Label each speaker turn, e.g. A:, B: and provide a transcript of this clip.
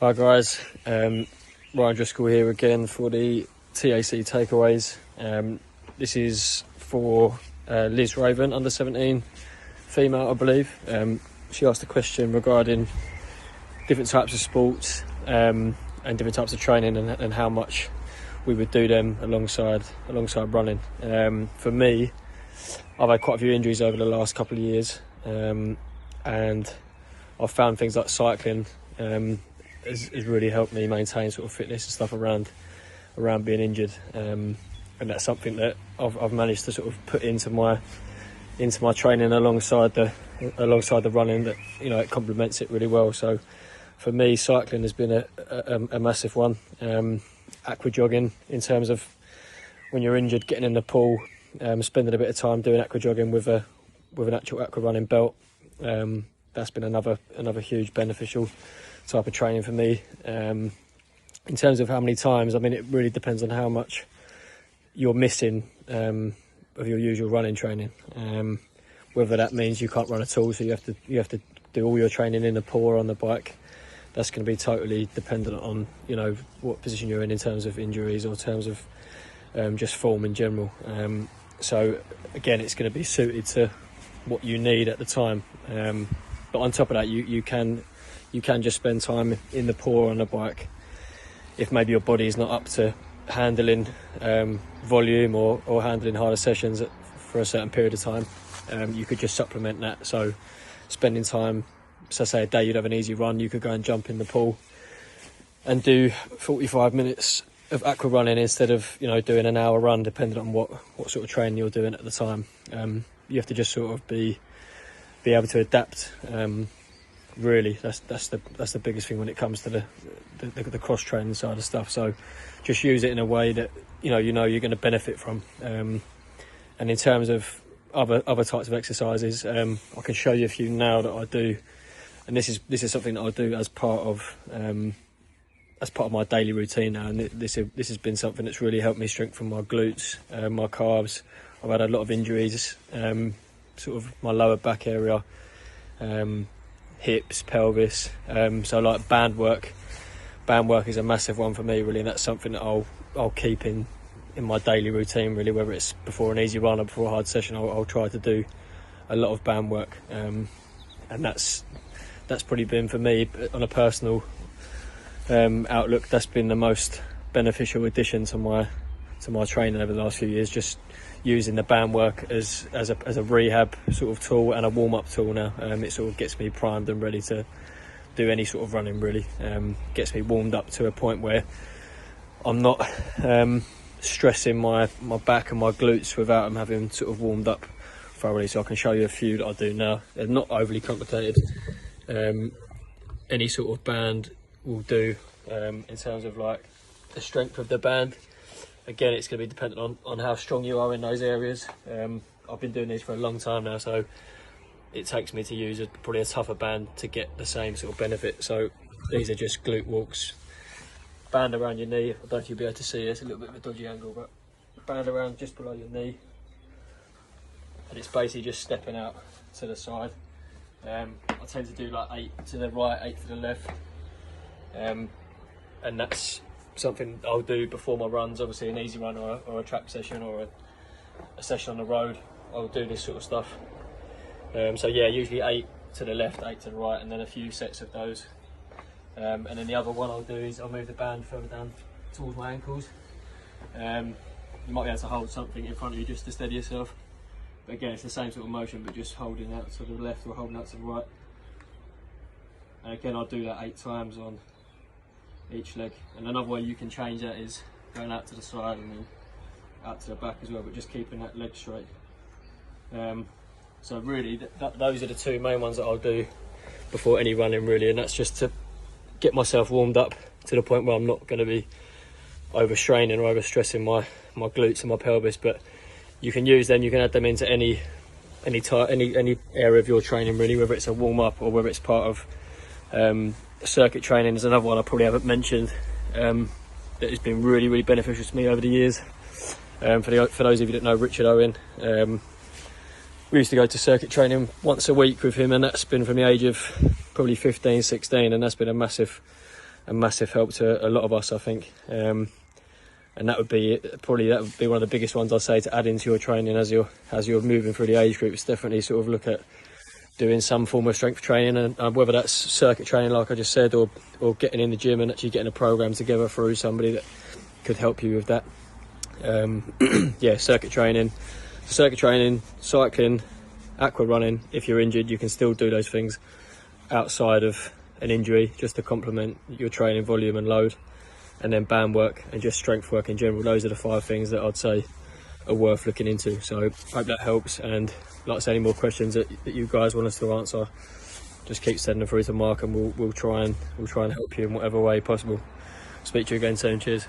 A: Hi guys, Ryan Driscoll here again for the TAC takeaways. This is for Liz Raven, under 17, female I believe. She asked a question regarding different types of sports and different types of training and how much we would do them alongside running. For me, I've had quite a few injuries over the last couple of years, and I've found things like cycling has really helped me maintain sort of fitness and stuff around being injured, and that's something that I've managed to sort of put into my training alongside the running. That, you know, it complements it really well. So for me, cycling has been a massive one. Aqua jogging, in terms of when you're injured, getting in the pool, spending a bit of time doing aqua jogging with an actual aqua running belt. That's been another huge beneficial type of training for me. In terms of how many times, I mean, it really depends on how much you're missing of your usual running training. Whether that means you can't run at all, so you have to do all your training in the pool or on the bike. That's going to be totally dependent on, you know, what position you're in terms of injuries or in terms of just form in general. So again, it's going to be suited to what you need at the time. But on top of that, you can just spend time in the pool or on the bike if maybe your body is not up to handling volume or handling harder sessions for a certain period of time. You could just supplement that. So spending time, so say a day you'd have an easy run, you could go and jump in the pool and do 45 minutes of aqua running instead of, you know, doing an hour run, depending on what sort of training you're doing at the time. You have to just sort of be able to adapt. Really, that's the biggest thing when it comes to the cross training side of stuff. So just use it in a way that you know you're going to benefit from. And in terms of other types of exercises, I can show you a few now that I do, and this is something that I do as part of my daily routine now. And this has been something that's really helped me strengthen my glutes, my calves. I've had a lot of injuries, sort of my lower back area, hips, pelvis. So like band work is a massive one for me, really, and that's something that I'll keep in my daily routine, really, whether it's before an easy run or before a hard session. I'll try to do a lot of band work, and that's probably been, for me, on a personal outlook, that's been the most beneficial addition to my training over the last few years. Just using the band work as a rehab sort of tool and a warm-up tool now. It sort of gets me primed and ready to do any sort of running, really. Gets me warmed up to a point where I'm not stressing my back and my glutes without them having sort of warmed up thoroughly. So I can show you a few that I do now. They're not overly complicated. Any sort of band will do. In terms of like the strength of the band, again, it's going to be dependent on how strong you are in those areas. I've been doing these for a long time now, so it takes me to use probably a tougher band to get the same sort of benefit. So these are just glute walks. Band around your knee. I don't know if you'll be able to see it. It's a little bit of a dodgy angle, but band around just below your knee. And it's basically just stepping out to the side. I tend to do like 8 to the right, 8 to the left. And that's something I'll do before my runs. Obviously an easy run or a track session or a session on the road, I'll do this sort of stuff. So yeah, usually 8 to the left, 8 to the right, and then a few sets of those. And then the other one I'll do is I'll move the band further down towards my ankles. You might be able to hold something in front of you just to steady yourself. But again, it's the same sort of motion, but just holding out to the left or holding out to the right. And again, I'll do that 8 times on each leg. And another way you can change that is going out to the side and then out to the back as well, but just keeping that leg straight. So really, those are the two main ones that I'll do before any running, really, and that's just to get myself warmed up to the point where I'm not going to be overstraining or overstressing my glutes and my pelvis. But you can use them, you can add them into any area of your training, really, whether it's a warm-up or whether it's part of circuit training. Is another one I probably haven't mentioned that has been really, really beneficial to me over the years. For those of you that know Richard Owen, we used to go to circuit training once a week with him, and that's been from the age of probably 15, 16, and that's been a massive a massive help to a lot of us, I think. And that would be one of the biggest ones I'd say to add into your training as you're moving through the age groups. Definitely sort of look at doing some form of strength training, and whether that's circuit training, like I just said, or getting in the gym and actually getting a program together through somebody that could help you with that. Yeah, circuit training, cycling, aqua running. If you're injured, you can still do those things outside of an injury, just to complement your training volume and load. And then band work and just strength work in general. Those are the 5 things that I'd say are worth looking into. So hope that helps, and like I say, any more questions that you guys want us to answer, just keep sending them through to Mark, and we'll try and help you in whatever way possible. Speak to you again soon. Cheers.